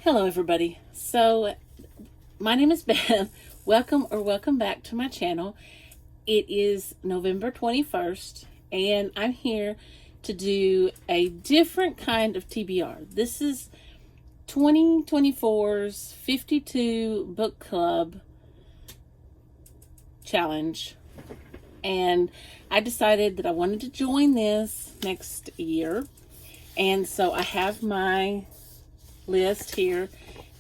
Hello everybody. So my name is Beth. Welcome back to my channel. It is November 21st and I'm here to do a different kind of TBR. This is 2024's 52 book club challenge, and I decided that I wanted to join this next year, and so I have my list here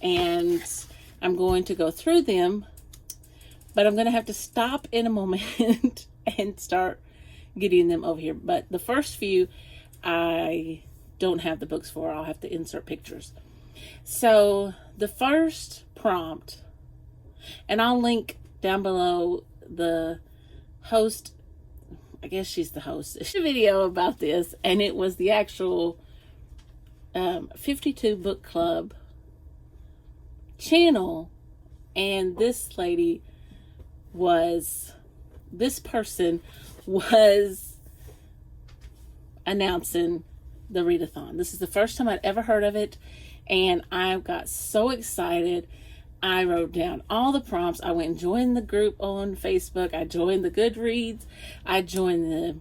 and I'm going to go through them, but I'm going to have to stop in a moment and start getting them over here. But the first few I don't have the books for. I'll have to insert pictures. So the first prompt, and I'll link down below the host, I guess she's the host, a video about this, and it was the actual 52 book club channel, and this person was announcing the readathon. This is the first time I'd ever heard of it, and I got so excited. I wrote down all the prompts. I went and joined the group on Facebook. I joined the Goodreads. I joined the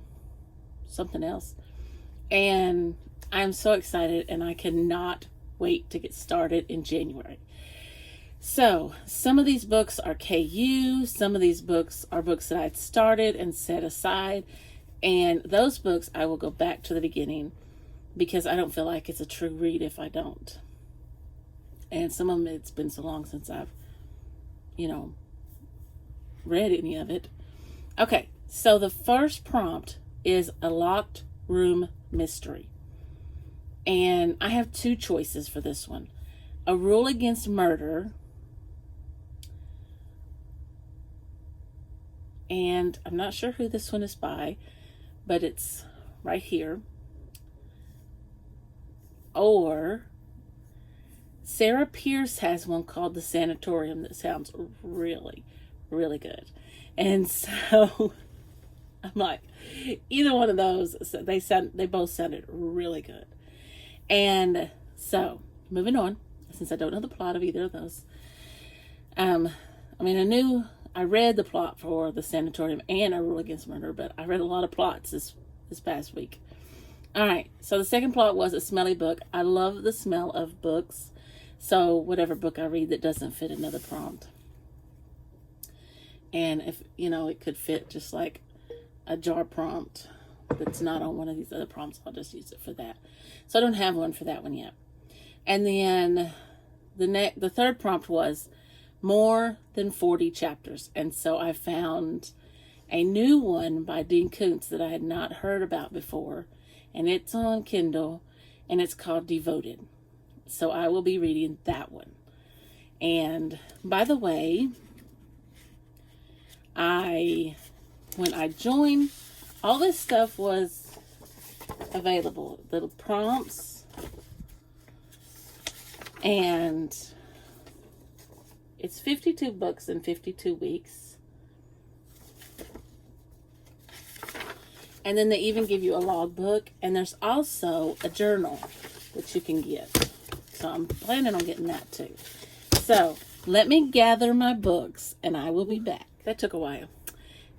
something else, and I'm so excited, and I cannot wait to get started in January. So some of these books are KU, some of these books are books that I'd started and set aside, and those books I will go back to the beginning because I don't feel like it's a true read if I don't. And some of them, it's been so long since I've, read any of it. Okay, so the first prompt is a locked room mystery. And I have two choices for this one. A Rule Against Murder, and I'm not sure who this one is by, but it's right here. Or Sarah Pierce has one called The Sanatorium that sounds really, really good. And so I'm like, either one of those, they both sounded really good. And so, moving on, since I don't know the plot of either of those. I read the plot for The Sanatorium and A Rule Against Murder, but I read a lot of plots this past week. All right, so the second plot was a smelly book. I love the smell of books, so whatever book I read that doesn't fit another prompt. And if, it could fit just like a jar prompt that's not on one of these other prompts, I'll just use it for that. So I don't have one for that one yet. And then the third prompt was more than 40 chapters. And so I found a new one by Dean Koontz that I had not heard about before. And it's on Kindle, and it's called Devoted. So I will be reading that one. And by the way, when I joined, all this stuff was available. Little prompts, and it's 52 books in 52 weeks. And then they even give you a logbook, and there's also a journal that you can get. So I'm planning on getting that too. So let me gather my books, and I will be back. That took a while.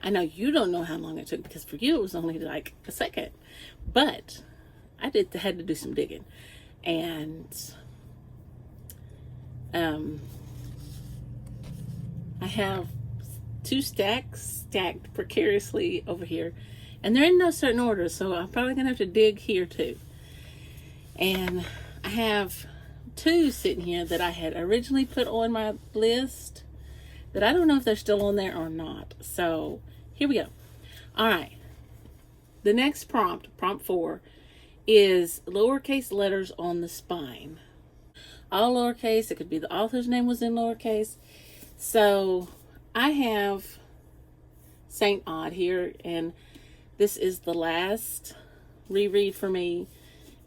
I know you don't know how long it took, because for you it was only like a second. But I had to do some digging. And I have two stacks stacked precariously over here. And they're in no certain order, so I'm probably going to have to dig here too. And I have two sitting here that I had originally put on my list that I don't know if they're still on there or not. So here we go. All right. The next prompt 4, is lowercase letters on the spine. All lowercase. It could be the author's name was in lowercase. So I have Saint Odd here, and this is the last reread for me,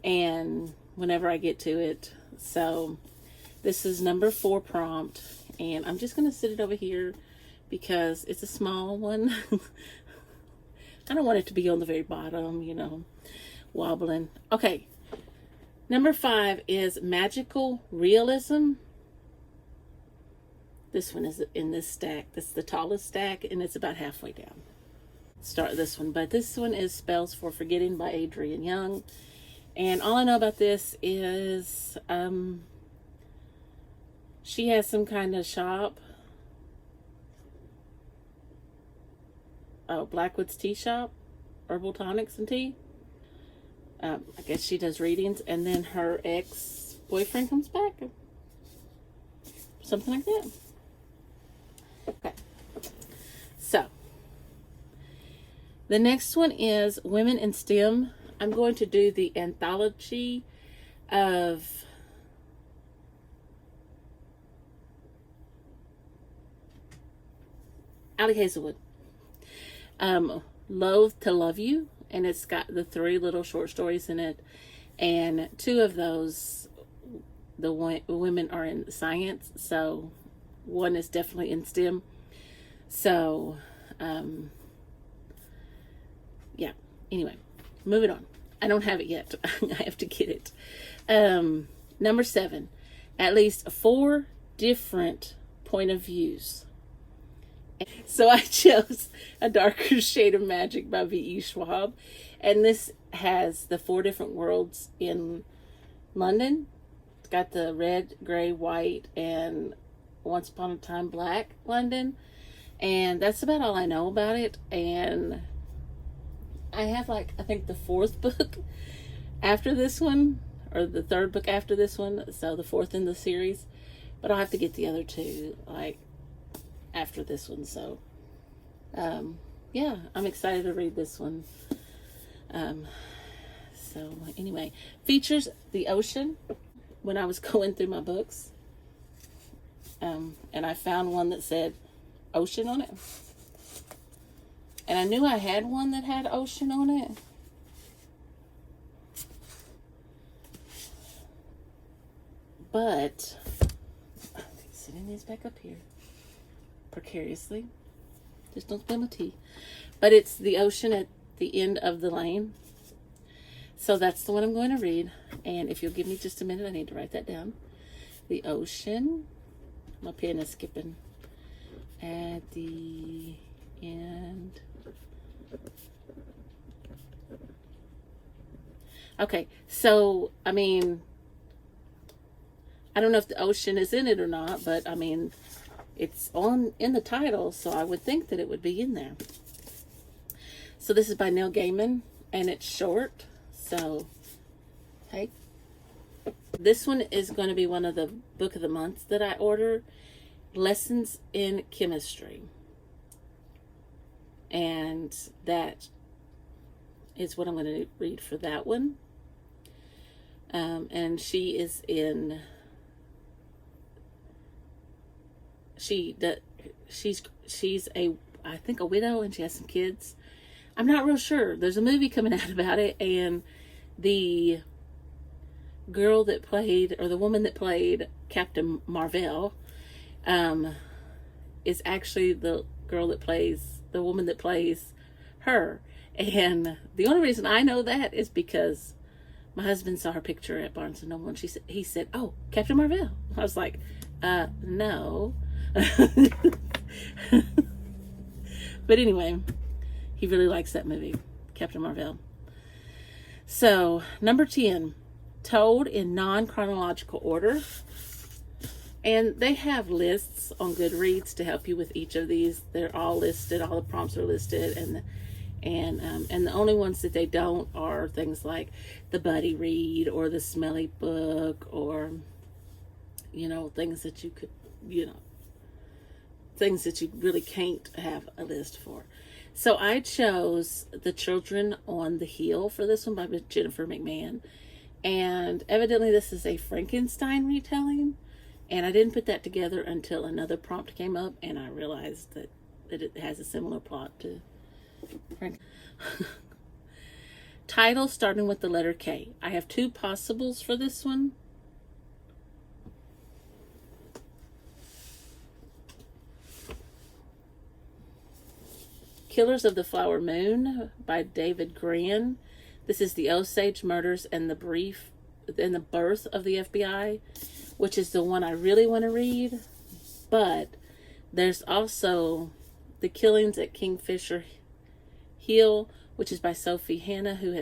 and whenever I get to it. So this is number 4 prompt, and I'm just going to sit it over here because it's a small one. I don't want it to be on the very bottom, wobbling. Okay, Number 5 is magical realism. This one is in this stack. This is the tallest stack, and it's about halfway down. Start this one, but this one is Spells for Forgetting by Adrienne Young. And all I know about this is she has some kind of shop. Oh, Blackwood's Tea Shop, herbal tonics and tea. I guess she does readings, and then her ex-boyfriend comes back. Something like that. Okay. So, the next one is Women in STEM. I'm going to do the anthology of Allie Hazelwood. Loathe to Love You, and it's got the 3 little short stories in it, and 2 of those, the women are in science, so one is definitely in STEM. So, yeah. Anyway, moving on. I don't have it yet. I have to get it. Number 7, at least 4 different point of views. So I chose A Darker Shade of Magic by V.E. Schwab. And this has the 4 different worlds in London. It's got the red, gray, white, and Once Upon a Time black London. And that's about all I know about it. And I have I think the 4th book after this one, or the 3rd book after this one. So the 4th in the series. But I'll have to get the other 2, after this one. So yeah, I'm excited to read this one. So anyway, features the ocean. When I was going through my books, and I found one that said ocean on it, and I knew I had one that had ocean on it, but sitting these back up here precariously. Just don't spill my tea. But it's the ocean at the end of the lane. So that's the one I'm going to read. And if you'll give me just a minute, I need to write that down. The ocean. My pen is skipping. At the end. Okay. So, I mean, I don't know if the ocean is in it or not, but I mean, it's in the title, so I would think that it would be in there. So this is by Neil Gaiman, and it's short. So, hey. This one is going to be one of the book of the months that I order. Lessons in Chemistry. And that is what I'm going to read for that one. And she is in... She's I think a widow, and she has some kids. I'm not real sure. There's a movie coming out about it, and the girl that played, or the woman that played Captain Marvel, is actually the woman that plays her. And the only reason I know that is because my husband saw her picture at Barnes & Noble, and he said, "Oh, Captain Marvel." I was like, no. But anyway, he really likes that movie, Captain Marvel. So, number 10, Told in Non-Chronological Order. And they have lists on Goodreads to help you with each of these. They're all listed, all the prompts are listed, and the only ones that they don't are things like the buddy read or the smelly book, or things that you could, things that you really can't have a list for. So I chose The Children on the Hill for this one by Jennifer McMahon. And evidently this is a Frankenstein retelling. And I didn't put that together until another prompt came up, and I realized that it has a similar plot to Frankenstein. Title starting with the letter K. I have 2 possibles for this one. Killers of the Flower Moon by David Grann. This is the Osage Murders and the Brief and the birth of the FBI, which is the one I really want to read. But there's also The Killings at Kingfisher Hill, which is by Sophie Hannah, who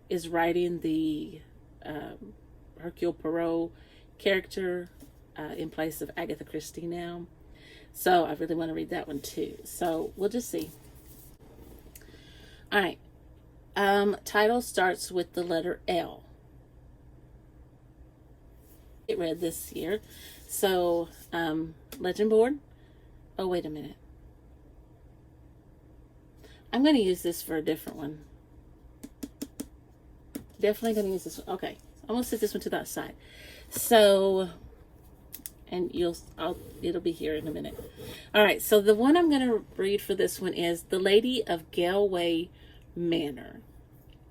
is writing the Hercule Poirot character in place of Agatha Christie now. So I really want to read that one too. So we'll just see. All right. Title starts with the letter L. It read this year. So, legend board. Oh, wait a minute. I'm going to use this for a different one. Definitely going to use this one. Okay. I'm going to set this one to the side. So, and it'll be here in a minute. All right. So the one I'm going to read for this one is The Lady of Galway Manor.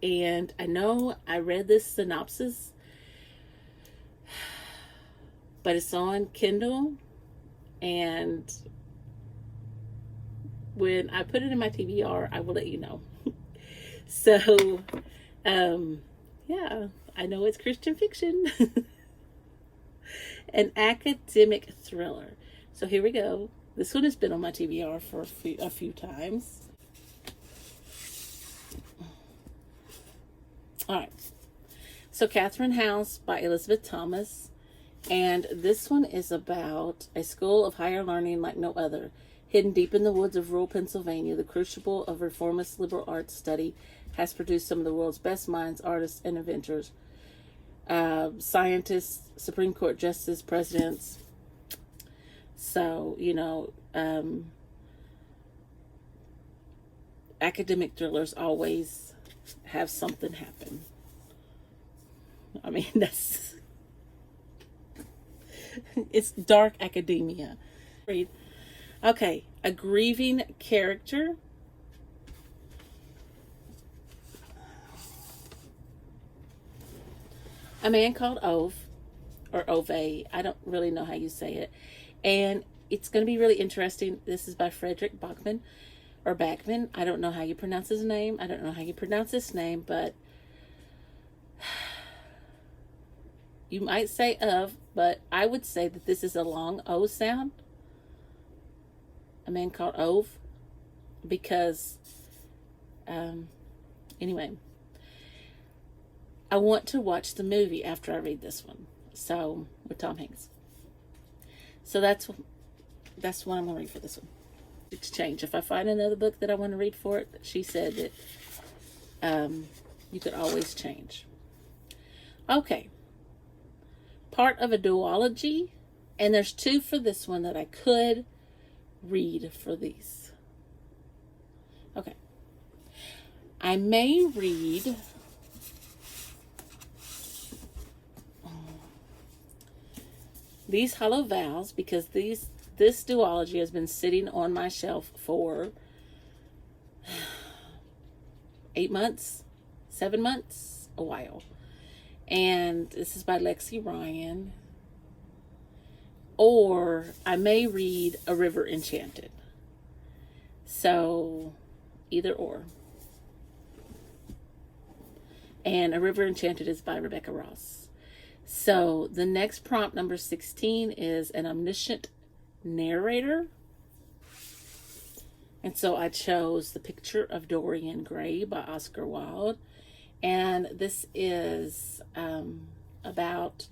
And I know I read this synopsis, but it's on Kindle, and when I put it in my TBR, I will let you know. So, yeah, I know it's Christian fiction. An academic thriller. So here we go. This one has been on my TBR for a few times. All right. So Catherine House by Elizabeth Thomas. And this one is about a school of higher learning like no other. Hidden deep in the woods of rural Pennsylvania, the crucible of reformist liberal arts study has produced some of the world's best minds, artists, and inventors. Scientists, Supreme Court justices, presidents. So, academic thrillers always have something happen. I mean, it's dark academia. Read. Okay, a grieving character. A man called Ove, or Ove. I don't really know how you say it. And it's going to be really interesting. This is by Frederick Bachman, or Bachman. I don't know how you pronounce his name. I don't know how you pronounce this name, but you might say of, but I would say that this is a long O sound. A man called Ove, because, anyway, I want to watch the movie after I read this one. So, with Tom Hanks. So that's what I'm going to read for this one. To change. If I find another book that I want to read for it, she said that you could always change. Okay. Part of a duology, and there's two for this one that I could read for these. Okay. I may read These Hollow Vows, because this duology has been sitting on my shelf for 8 months, 7 months, a while. And this is by Lexi Ryan. Or I may read A River Enchanted. So, either or. And A River Enchanted is by Rebecca Ross. So, the next prompt, number 16, is an omniscient narrator. And so I chose The Picture of Dorian Gray by Oscar Wilde. And this is about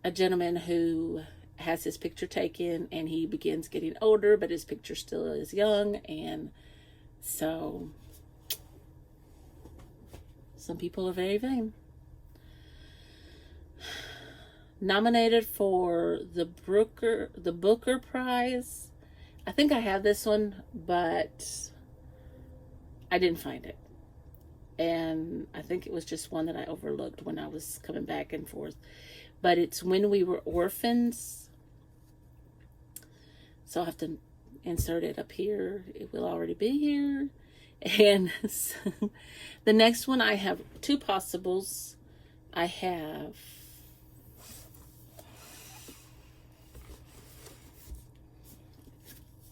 a gentleman who has his picture taken, and he begins getting older, but his picture still is young. And so some people are very vain. Nominated for the Booker Prize. I think I have this one, but I didn't find it. And I think it was just one that I overlooked when I was coming back and forth. But it's When We Were Orphans. So I'll have to insert it up here. It will already be here. And so the next one, I have two possibles. I have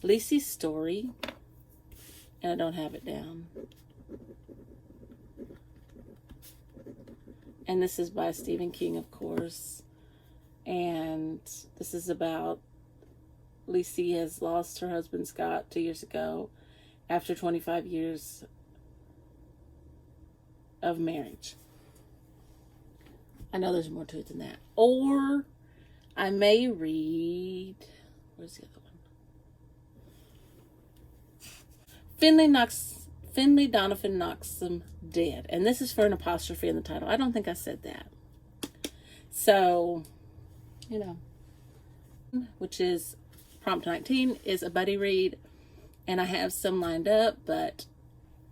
Lacey's Story, and I don't have it down. And this is by Stephen King, of course. And this is about Lacey has lost her husband Scott 2 years ago after 25 years of marriage. I know there's more to it than that. Or I may read, where's the other one? Finley Donovan knocks them dead. And this is for an apostrophe in the title. I don't think I said that. So, you know, which is Prompt 19 is a buddy read. And I have some lined up, but,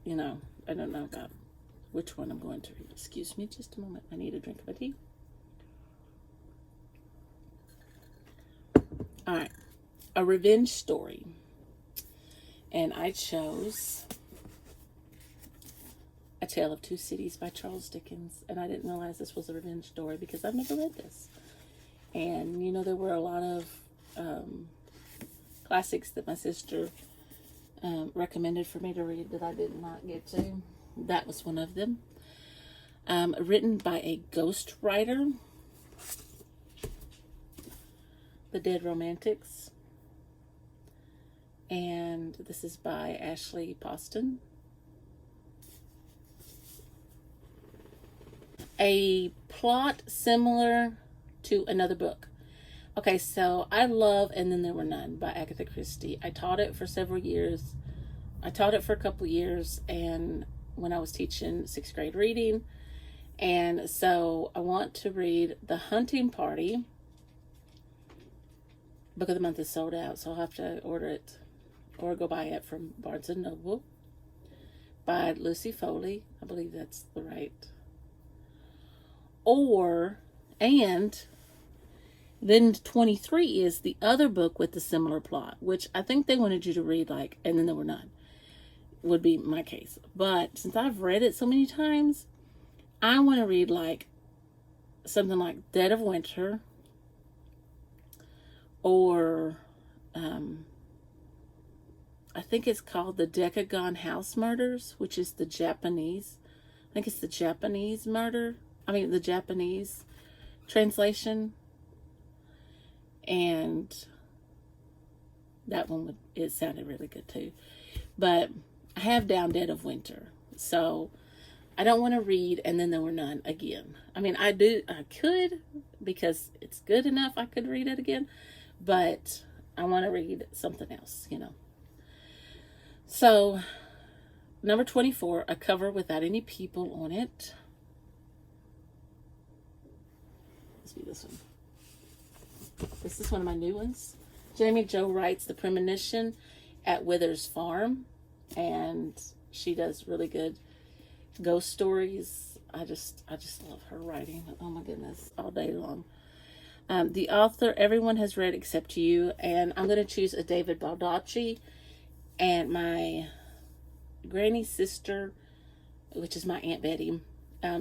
you know, I don't know about which one I'm going to read. Excuse me just a moment. I need a drink of my tea. All right. A revenge story. And I chose A Tale of Two Cities by Charles Dickens. And I didn't realize this was a revenge story because I've never read this. And, you know, there were a lot of classics that my sister recommended for me to read that I did not get to. That was one of them. Written by a ghost writer. The Dead Romantics. And this is by Ashley Poston. A plot similar to another book. Okay, so I love And Then There Were None by Agatha Christie. I taught it for several years. I taught it for a couple years, and when I was teaching 6th grade reading. And so I want to read The Hunting Party. Book of the Month is sold out, so I'll have to order it or go buy it from Barnes & Noble by Lucy Foley. I believe that's the right. And then 23 is the other book with the similar plot, which I think they wanted you to read like, And Then There Were None, would be my case. But since I've read it so many times, I want to read like something like Dead of Winter, or I think it's called The Decagon House Murders, which is the Japanese. I think it's the Japanese murder. The Japanese translation. And that one it sounded really good too. But I have down Dead of Winter. So I don't want to read And Then There Were None again. I could, because it's good enough I could read it again. But I want to read something else, you know. So, number 24, a cover without any people on it. Let's be this one. This is one of my new ones. Jamie Jo writes The Premonition at Withers Farm. And she does really good ghost stories. I just love her writing. Oh my goodness, all day long. The author everyone has read except you, and I'm going to choose a David Baldacci. And my granny's sister, which is my Aunt Betty,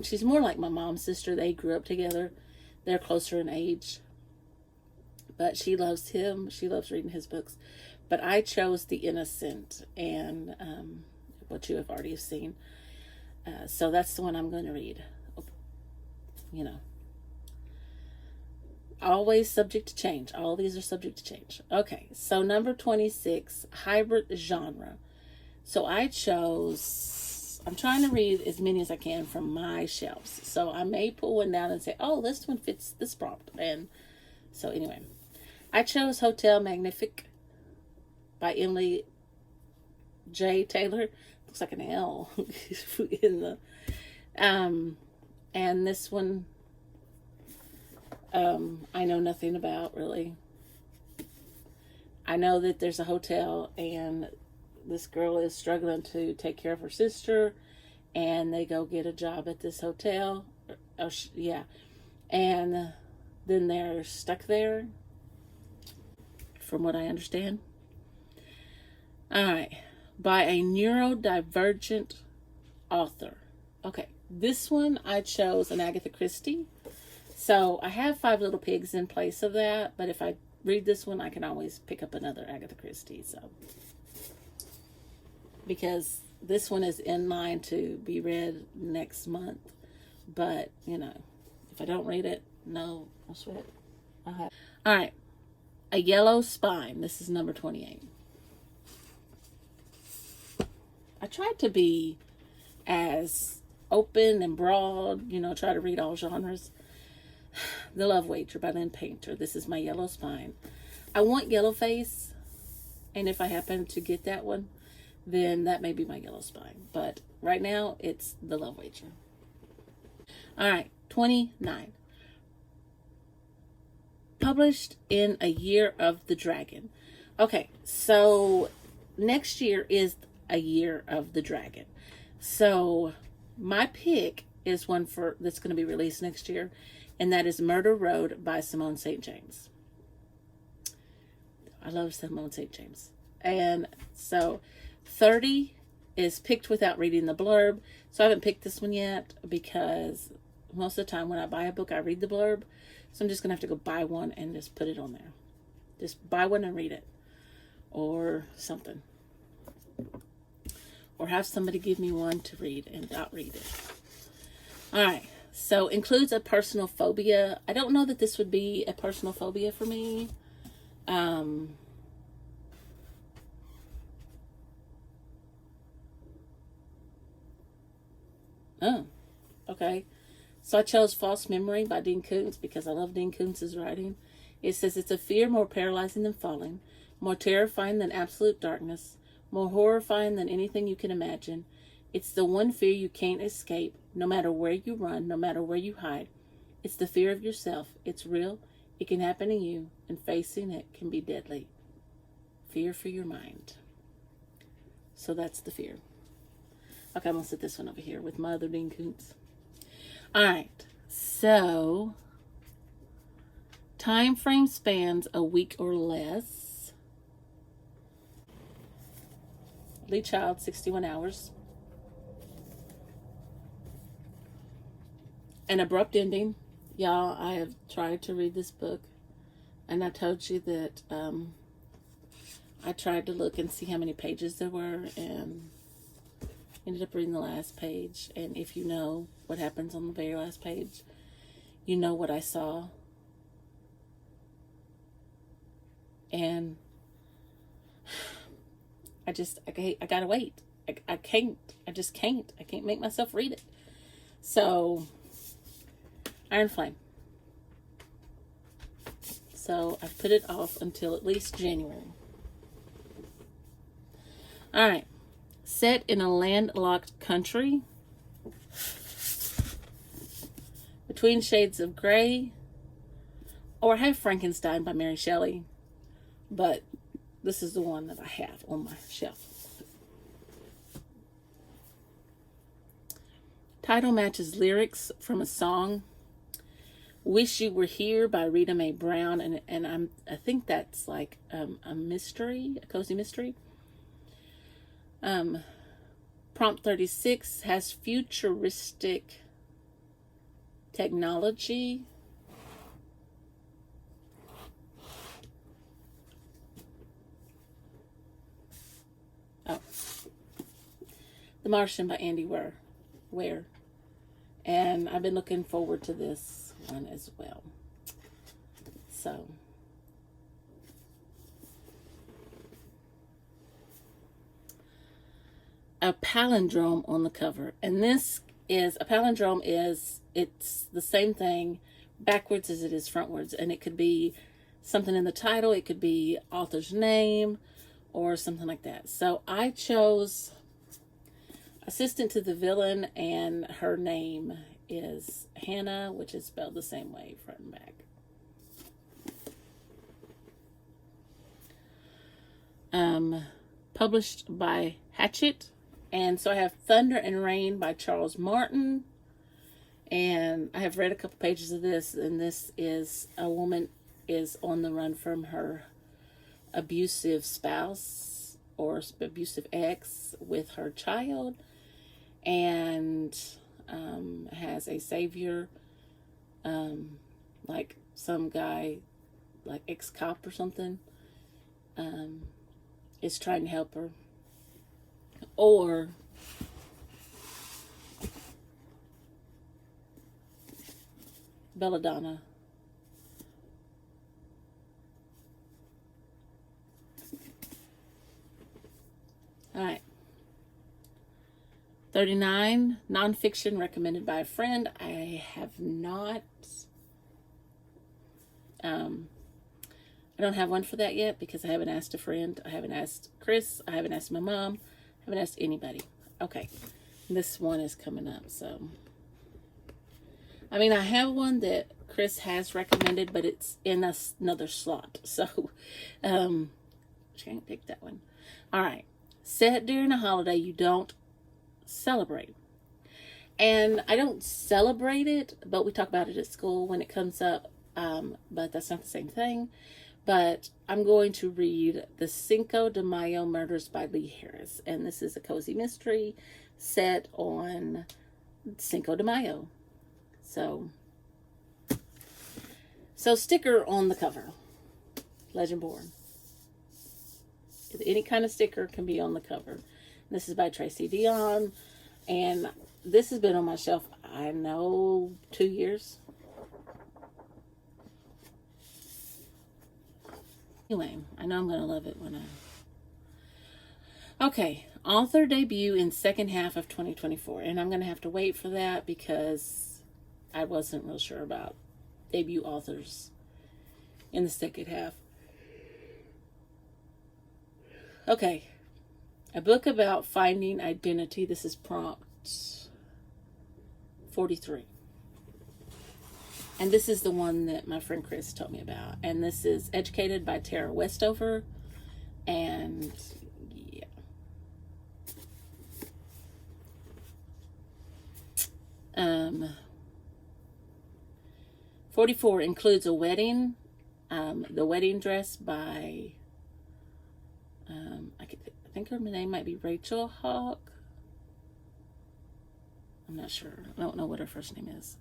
she's more like my mom's sister. They grew up together. They're closer in age. But she loves him. She loves reading his books. But I chose The Innocent, and what you have already seen. So that's the one I'm going to read. You know. Always subject to change. All these are subject to change. Okay, so number 26, hybrid genre. So I chose, I'm trying to read as many as I can from my shelves. So I may pull one down and say, oh, this one fits this prompt. And so anyway, I chose Hotel Magnifique by Emily J. Taylor. Looks like an L in the, and this one, I know nothing about, really. I know that there's a hotel and this girl is struggling to take care of her sister, and they go get a job at this hotel. And then they're stuck there, from what I understand. All right. By a neurodivergent author. Okay. This one I chose an Agatha Christie. So I have 5 Little Pigs in place of that, but if I read this one, I can always pick up another Agatha Christie. So, because this one is in line to be read next month, but you know, If I don't read it, no sweat. All right. A Yellow Spine. This is number 28. I tried to be as open and broad, try to read all genres. The Love Wager by Lynn Painter. This is my Yellow Spine. I want Yellow Face, and if I happen to get that one, then that may be my Yellow Spine. But right now, it's The Love Wager. All right, 29. Published in a Year of the Dragon. Okay, so next year is a Year of the Dragon. So my pick is one that's going to be released next year, and that is Murder Road by Simone St. James. I love Simone St. James. And so 30 is picked without reading the blurb. So I haven't picked this one yet because most of the time when I buy a book, I read the blurb. So I'm just going to have to go buy one and just put it on there. Just buy one and read it. Or something. Or have somebody give me one to read and not read it. All right. So includes a personal phobia. I don't know that this would be a personal phobia for me. Oh, okay. So I chose False Memory by Dean Koontz because I love Dean Koontz's writing. It says it's a fear more paralyzing than falling, more terrifying than absolute darkness, more horrifying than anything you can imagine. It's the one fear you can't escape, no matter where you run, no matter where you hide. It's the fear of yourself. It's real. It can happen to you, and facing it can be deadly. Fear for your mind. So that's the fear. Okay, I'm going to set this one over here with my other Dean Koontz. All right, so time frame spans a week or less. Lead child, 61 hours. An abrupt ending. Y'all, I have tried to read this book, and I told you that I tried to look and see how many pages there were, and ended up reading the last page. And if you know what happens on the very last page, you know what I saw. And I gotta wait. I can't. I just can't. I can't make myself read it. So, Iron Flame. So I've put it off until at least January. All right. Set in a landlocked country. Between Shades of Grey. Or I have Frankenstein by Mary Shelley. But this is the one that I have on my shelf. Title matches lyrics from a song. Wish You Were Here by Rita Mae Brown. And I think that's like a mystery, a cozy mystery. Prompt 36 has futuristic technology. Oh. The Martian by Andy Weir. And I've been looking forward to this one as well. So. A palindrome on the cover, and this is a palindrome. It's the same thing backwards as it is frontwards, and it could be something in the title, it could be author's name or something like that. So I chose Assistant to the Villain, and her name is Hannah, which is spelled the same way front and back. Published by Hachette. And so I have Thunder and Rain by Charles Martin. And I have read a couple pages of this. And this is a woman is on the run from her abusive spouse or abusive ex with her child. And has a savior, like some guy, like ex-cop or something, is trying to help her. Or Belladonna. All right. 39, nonfiction recommended by a friend. I have not. I don't have one for that yet because I haven't asked a friend. I haven't asked Chris. I haven't asked my mom. I haven't asked anybody. Okay. This one is coming up, so. I mean, I have one that Chris has recommended, but it's in another slot. So, can't pick that one. All right. Set during a holiday you don't celebrate. And I don't celebrate it, but we talk about it at school when it comes up. But that's not the same thing. But I'm going to read The Cinco de Mayo Murders by Lee Harris. And this is a cozy mystery set on Cinco de Mayo. So sticker on the cover. Legend Born. Any kind of sticker can be on the cover. This is by Tracy Dion. And this has been on my shelf, I know, 2 years. Anyway, I know I'm going to love it when I... Okay, author debut in second half of 2024. And I'm going to have to wait for that because I wasn't real sure about debut authors in the second half. Okay, a book about finding identity. This is prompt 43. And this is the one that my friend Chris told me about. And this is Educated by Tara Westover. And yeah. 44 includes a wedding. The Wedding Dress by, I think her name might be Rachel Hawk. I'm not sure. I don't know what her first name is.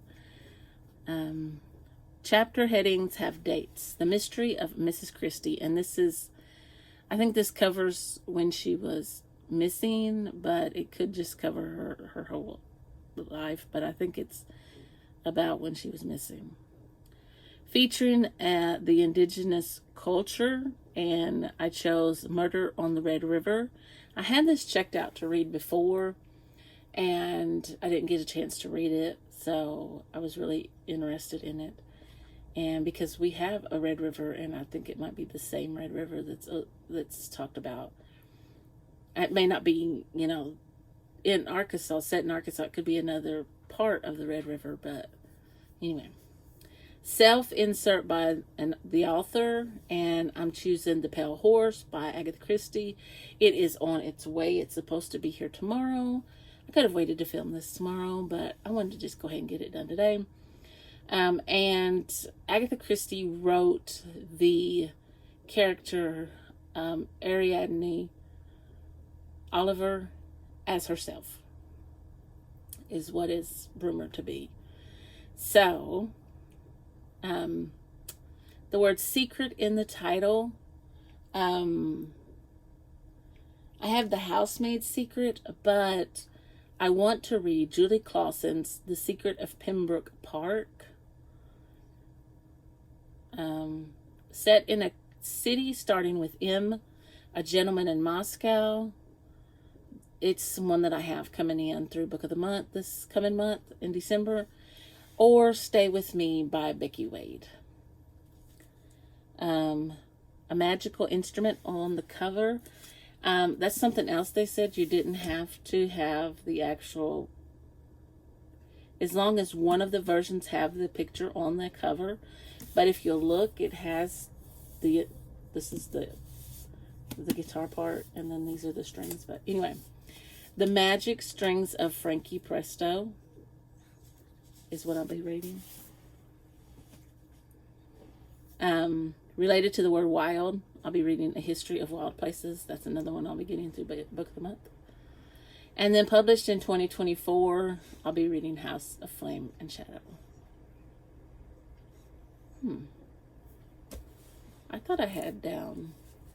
Chapter headings have dates. The Mystery of Mrs. Christie. And this is, I think this covers when she was missing, but it could just cover her whole life. But I think it's about when she was missing. Featuring the indigenous culture, and I chose Murder on the Red River. I had this checked out to read before, and I didn't get a chance to read it, so I was really interested in it. And because we have a Red River, and I think it might be the same Red River that's talked about. It may not be, in Arkansas, set in Arkansas. It could be another part of the Red River, but anyway. Self-insert by the author, and I'm choosing The Pale Horse by Agatha Christie. It is on its way. It's supposed to be here tomorrow. I could have waited to film this tomorrow, but I wanted to just go ahead and get it done today. And Agatha Christie wrote the character Ariadne Oliver as herself, is what is rumored to be. So, the word secret in the title. I have The Housemaid's Secret, but I want to read Julie Clausen's The Secret of Pembroke Park. Set in a city starting with M, A Gentleman in Moscow. It's one that I have coming in through Book of the Month this coming month in December. Or Stay With Me by Becky Wade. A magical instrument on the cover. That's something else they said. You didn't have to have the actual, as long as one of the versions have the picture on the cover. But if you look, it has this is the guitar part, and then these are the strings. But anyway, The Magic Strings of Frankie Presto is what I'll be reading. Related to the word wild, I'll be reading A History of Wild Places. That's another one I'll be getting through Book of the Month. And then published in 2024, I'll be reading House of Flame and Shadow. I thought I had down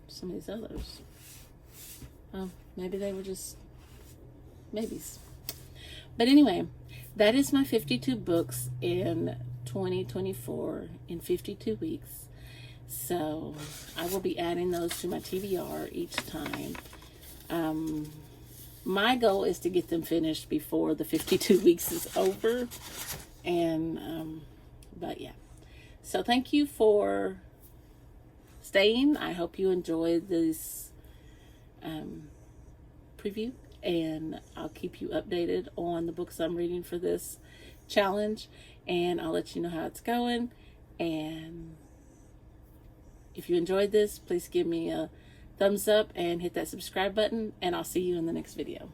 some of these others. Oh, maybe they were just maybes. But anyway, that is my 52 books in 2024 in 52 weeks. So I will be adding those to my TBR each time. My goal is to get them finished before the 52 weeks is over. And, but yeah. So thank you for staying. I hope you enjoyed this preview, and I'll keep you updated on the books I'm reading for this challenge, and I'll let you know how it's going. And if you enjoyed this, please give me a thumbs up and hit that subscribe button, and I'll see you in the next video.